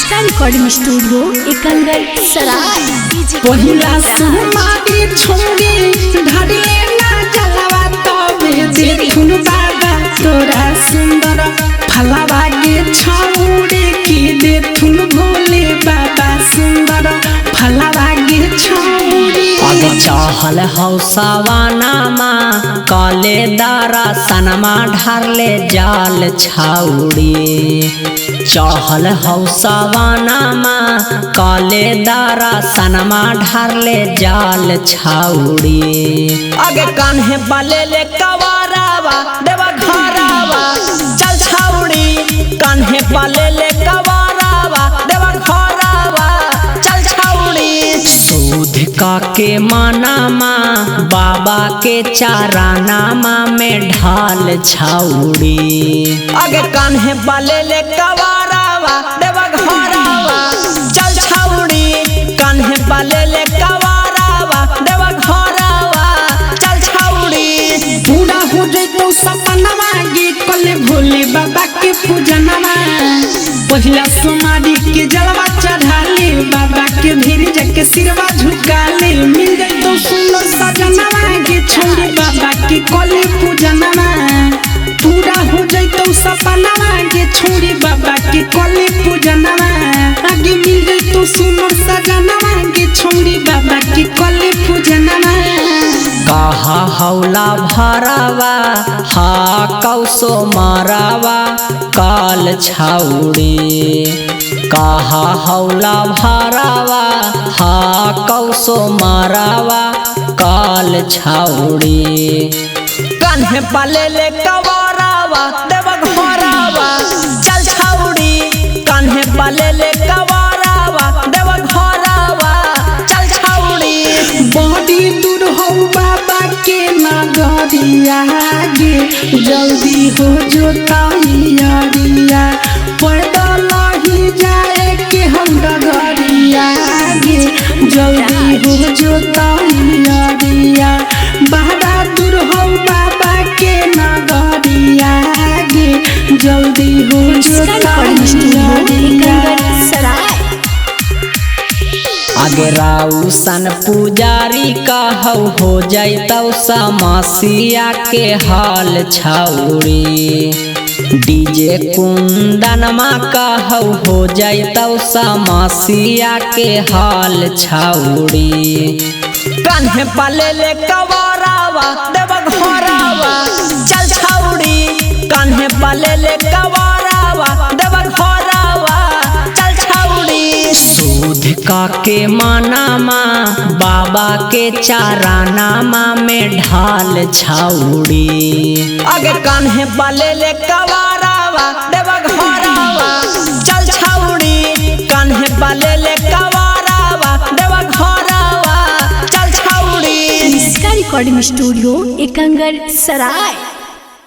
इसका recording studio Ekangar सराय। पहिला सुमारी छोड़ी ढाडिले ना जलवा तबे देखुन बाबा तोरा सुंदर फलवा के छौड़ी की देखुन भोले बाबा सुंदर फलवा के छौड़ी। अग चहल हौसवाना माँ काले दारा सनमा ढारले जाल छाउड़ी। चहल हौसवाना माँ काले दारा सनमा ढारले जाल छाउड़ी। अगे कान्हे बाले ले कवारावा देवा घरावा चल छाउड़ी। कान्हे बाले ले कवारावा देवा घरावा चल छाउड़ी। सूद का के मानामा बाबा के चारानामा में ढाल छाउड़ी। अगे कान्हे बाले ले कवारावा देवा घरावा चल छाउड़ी। कान्हे बाले ले कवारावा देवा घरावा चल छाउड़ी। पूरा हो जइतो सपनवा गे कले भोले बाबा के पूजनवा। पहिला सुमारी के जलवा चढ़ाले बाबा के भीड़ जाके सिरवा झुकाले। मिल जइतो सुंदर सजनवा गे छोड़ी बाबा के कले पूजनवा। पूरा हो जइतो सपनवा गे छोड़ी बाबा के कले पूजनवा। आगे मिल जइतो सुंदर सजनवा गे छोड़ी बाबा के कले पूजनवा। कहा हौला भरावा हा कौसो मारावा काल छाउड़ी। कहा हौला भरावा हा कौसो मारावा काल छाउड़ी। कान्हे पाले ले कवारावा देवा घरावा चल छाउड़ी। कान्हे पाले ले कवारावा देवा घरावा चल छाउड़ी। बड़ी दूर हो बाबा के नगरिया गे जल्दी हो जो तैयारिया। पैदल ही जाए के हम डगरिया गे जल्दी हो जो तैयारिया। बड़ा दूर हो बाबा के नगरिया गे जल्दी हो जो इसका रिकॉर्डिंग स्टूडियो एकंगर सराय। आगे राउसन पुजारी कहौ हो जैतौ समसिया के हाल छाउड़ी। डीजे कुंदनमा कहौ हो जैतौ समसिया के हाल छाउड़ी। कान्हे पाले ले कवारावा देवा घरावा चल छाउड़ी। कान्हे पाले ले कवारावा देवा घरावा चल छाउड़ी। सूद का के मानामा बाबा के चारानामा में ढाल छाउड़ी। अगे कान्हे बाले ले कवारावा देवा घरावा चल छाउड़ी। कान्हे बाले ले कवारावा देवा घरावा चल छाउड़ी। इसका रिकॉर्डिंग स्टूडियो एकंगर सराय।